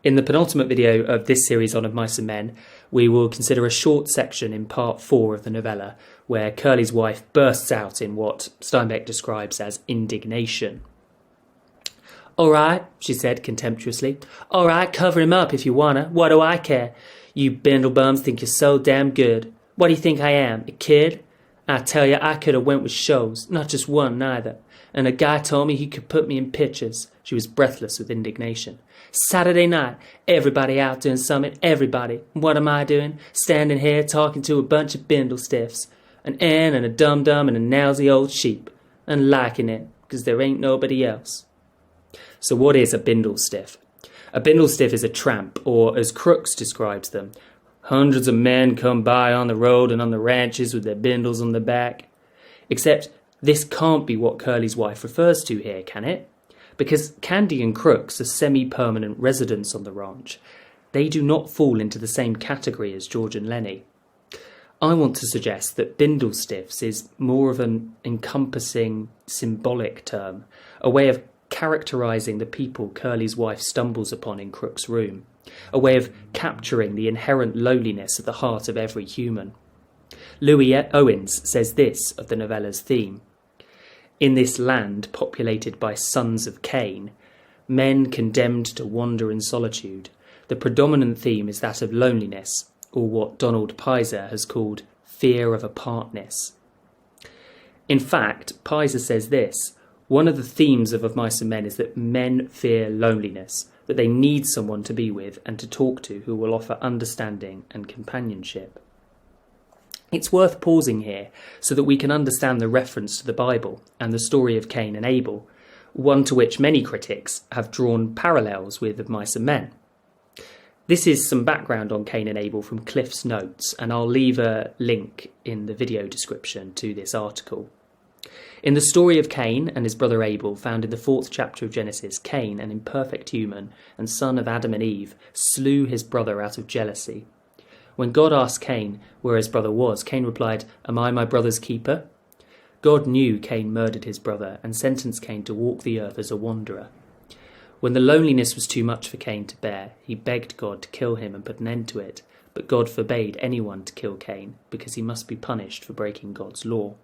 In the penultimate video of this series on Of Mice and Men, we will consider a short section in part 4 of the novella where Curley's wife bursts out in what Steinbeck describes as indignation. "All right," she said contemptuously. "All right, cover him up if you wanna. What do I care? You bindle bums think you're so damn good. What do you think I am, a kid? I tell you, I could have went with shows, not just one neither. And a guy told me he could put me in pictures." She was breathless with indignation. "Saturday night, everybody out doing something, everybody. What am I doing? Standing here talking to a bunch of bindle stiffs. An ant and a dum-dum and a nowsy old sheep. And liking it, because there ain't nobody else." So what is a bindle stiff? A bindle stiff is a tramp, or as Crooks describes them, hundreds of men come by on the road and on the ranches with their bindles on their back. Except this can't be what Curley's wife refers to here, can it? Because Candy and Crooks are semi-permanent residents on the ranch. They do not fall into the same category as George and Lennie. I want to suggest that bindle stiffs is more of an encompassing symbolic term, a way of characterising the people Curley's wife stumbles upon in Crooks' room, a way of capturing the inherent lowliness at the heart of every human. Louis Owens says this of the novella's theme: "In this land populated by sons of Cain, men condemned to wander in solitude, the predominant theme is that of loneliness, or what Donald Pizer has called fear of apartness." In fact, Pizer says this: one of the themes of Mice and Men is that men fear loneliness, that they need someone to be with and to talk to who will offer understanding and companionship. It's worth pausing here so that we can understand the reference to the Bible and the story of Cain and Abel, one to which many critics have drawn parallels with Of Mice and Men. This is some background on Cain and Abel from Cliff's notes, and I'll leave a link in the video description to this article. In the story of Cain and his brother Abel, found in the 4th chapter of Genesis, Cain, an imperfect human and son of Adam and Eve, slew his brother out of jealousy. When God asked Cain where his brother was, Cain replied, "Am I my brother's keeper?" God knew Cain murdered his brother and sentenced Cain to walk the earth as a wanderer. When the loneliness was too much for Cain to bear, he begged God to kill him and put an end to it, but God forbade anyone to kill Cain because he must be punished for breaking God's law.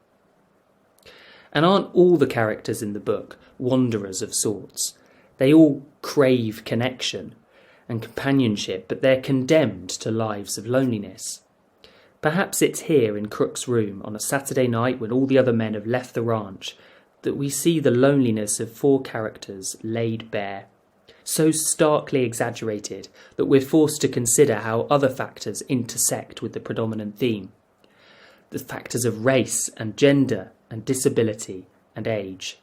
And aren't all the characters in the book wanderers of sorts? They all crave connection and companionship, but they're condemned to lives of loneliness. Perhaps it's here in Crooks' room on a Saturday night when all the other men have left the ranch that we see the loneliness of 4 characters laid bare, so starkly exaggerated that we're forced to consider how other factors intersect with the predominant theme. The factors of race and gender and disability and age.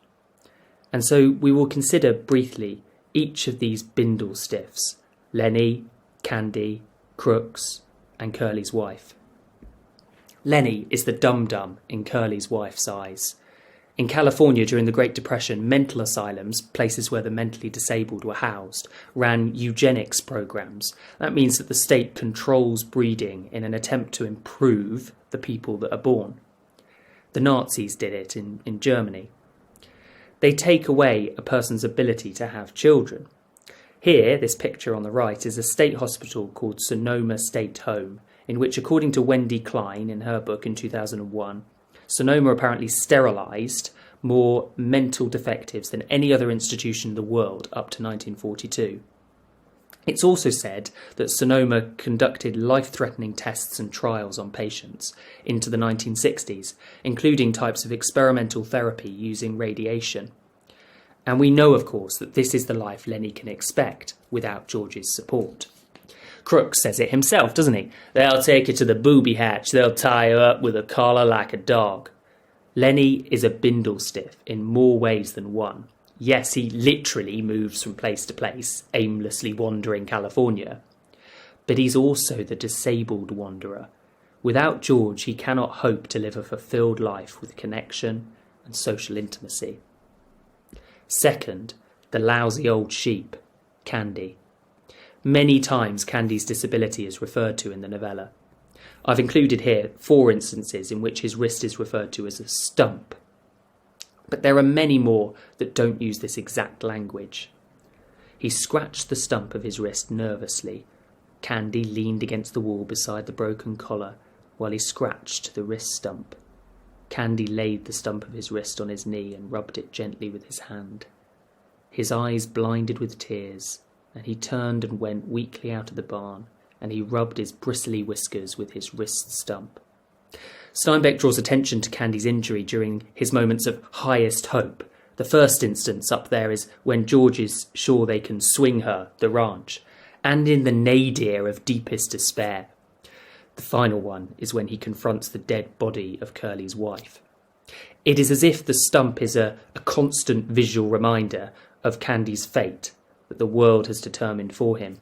And so we will consider briefly each of these bindle stiffs: Lennie, Candy, Crooks, and Curley's wife. Lennie is the dum-dum in Curley's wife's eyes. In California during the Great Depression, mental asylums, places where the mentally disabled were housed, ran eugenics programs. That means that the state controls breeding in an attempt to improve the people that are born. The Nazis did it in Germany. They take away a person's ability to have children. Here, this picture on the right is a state hospital called Sonoma State Home, in which, according to Wendy Klein in her book in 2001, Sonoma apparently sterilised more mental defectives than any other institution in the world up to 1942. It's also said that Sonoma conducted life-threatening tests and trials on patients into the 1960s, including types of experimental therapy using radiation. And we know, of course, that this is the life Lennie can expect without George's support. Crooks says it himself, doesn't he? "They'll take you to the booby hatch, they'll tie you up with a collar like a dog." Lennie is a bindle stiff in more ways than one. Yes, he literally moves from place to place, aimlessly wandering California. But he's also the disabled wanderer. Without George, he cannot hope to live a fulfilled life with connection and social intimacy. Second, the lousy old sheep, Candy. Many times Candy's disability is referred to in the novella. I've included here 4 instances in which his wrist is referred to as a stump. But there are many more that don't use this exact language. He scratched the stump of his wrist nervously. Candy leaned against the wall beside the broken collar while he scratched the wrist stump. Candy laid the stump of his wrist on his knee and rubbed it gently with his hand. His eyes blinded with tears, and he turned and went weakly out of the barn, and he rubbed his bristly whiskers with his wrist stump. Steinbeck draws attention to Candy's injury during his moments of highest hope. The first instance up there is when George is sure they can swing her, the ranch, and in the nadir of deepest despair. The final one is when he confronts the dead body of Curley's wife. It is as if the stump is a constant visual reminder of Candy's fate that the world has determined for him.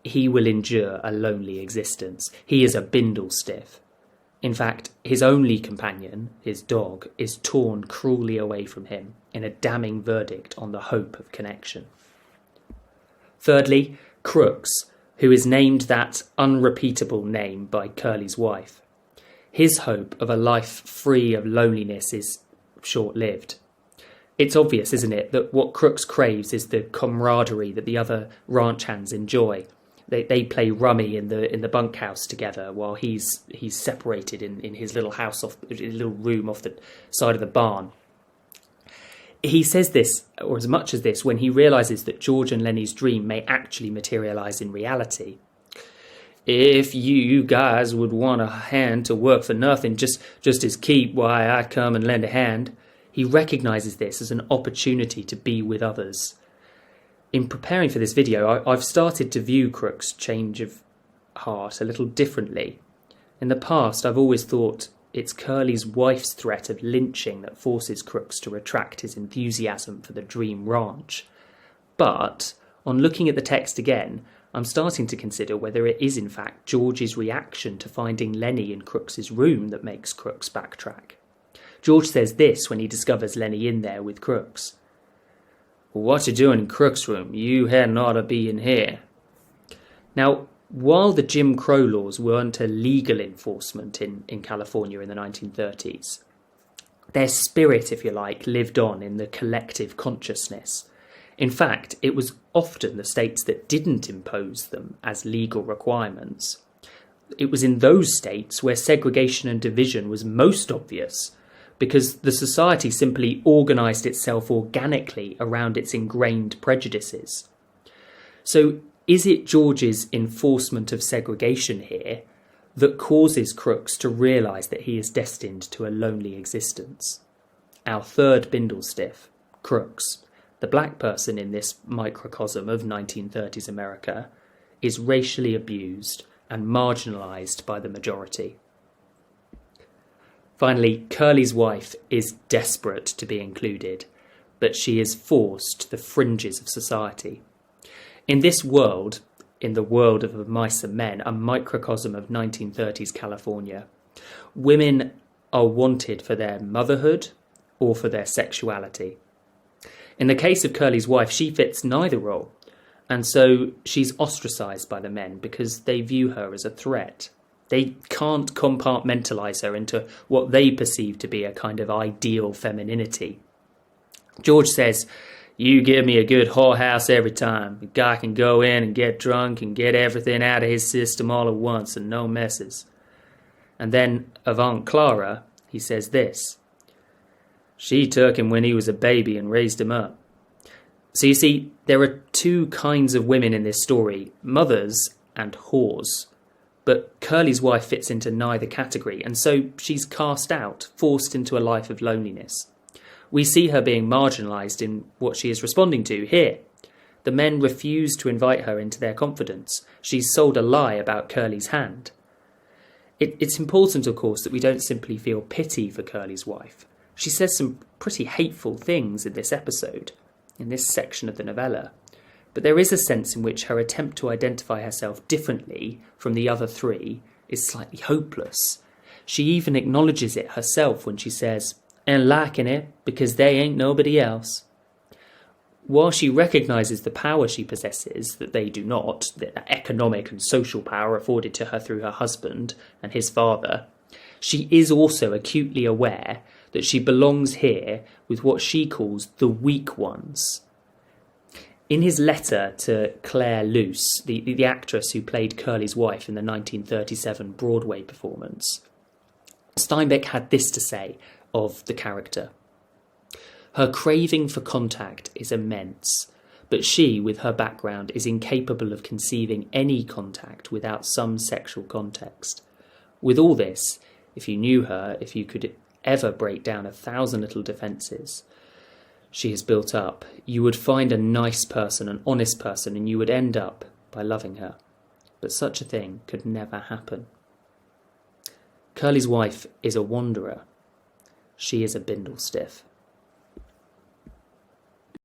He will endure a lonely existence. He is a bindle stiff. In fact, his only companion, his dog, is torn cruelly away from him in a damning verdict on the hope of connection. Thirdly, Crooks, who is named that unrepeatable name by Curley's wife. His hope of a life free of loneliness is short-lived. It's obvious, isn't it, that what Crooks craves is the camaraderie that the other ranch hands enjoy. They play rummy in the bunkhouse together while he's separated in his little house his little room off the side of the barn. He says this, or as much as this, when he realises that George and Lennie's dream may actually materialise in reality. If you guys would want a hand to work for nothing, just as keep, why I come and lend a hand. He recognises this as an opportunity to be with others. In preparing for this video, I've started to view Crooks' change of heart a little differently. In the past, I've always thought it's Curley's wife's threat of lynching that forces Crooks to retract his enthusiasm for the dream ranch. But, on looking at the text again, I'm starting to consider whether it is in fact George's reaction to finding Lennie in Crooks's room that makes Crooks backtrack. George says this when he discovers Lennie in there with Crooks. "What you doing in Crooks' room? You hadn't ought to be in here." Now, while the Jim Crow laws weren't a legal enforcement in California in the 1930s, their spirit, if you like, lived on in the collective consciousness. In fact, it was often the states that didn't impose them as legal requirements. It was in those states where segregation and division was most obvious, because the society simply organised itself organically around its ingrained prejudices. So is it George's enforcement of segregation here that causes Crooks to realise that he is destined to a lonely existence? Our third bindle stiff, Crooks, the black person in this microcosm of 1930s America, is racially abused and marginalised by the majority. Finally, Curley's wife is desperate to be included, but she is forced to the fringes of society. In this world, in the world of mice and men, a microcosm of 1930s California, women are wanted for their motherhood or for their sexuality. In the case of Curley's wife, she fits neither role, and so she's ostracised by the men because they view her as a threat. They can't compartmentalise her into what they perceive to be a kind of ideal femininity. George says, "You give me a good whorehouse every time. The guy can go in and get drunk and get everything out of his system all at once and no messes." And then of Aunt Clara, he says this, "She took him when he was a baby and raised him up." So you see, there are two kinds of women in this story, mothers and whores. But Curley's wife fits into neither category, and so she's cast out, forced into a life of loneliness. We see her being marginalised in what she is responding to here. The men refuse to invite her into their confidence. She's sold a lie about Curley's hand. It's important, of course, that we don't simply feel pity for Curley's wife. She says some pretty hateful things in this episode, in this section of the novella. But there is a sense in which her attempt to identify herself differently from the other three is slightly hopeless. She even acknowledges it herself when she says, "And liking it because they ain't nobody else." While she recognises the power she possesses that they do not, the economic and social power afforded to her through her husband and his father, she is also acutely aware that she belongs here with what she calls the weak ones. In his letter to Claire Luce, the actress who played Curley's wife in the 1937 Broadway performance, Steinbeck had this to say of the character. Her craving for contact is immense, but she, with her background, is incapable of conceiving any contact without some sexual context. With all this, if you knew her, if you could ever break down 1,000 little defences she has built up, you would find a nice person, an honest person, and you would end up by loving her. But such a thing could never happen. Curley's wife is a wanderer. She is a bindle stiff.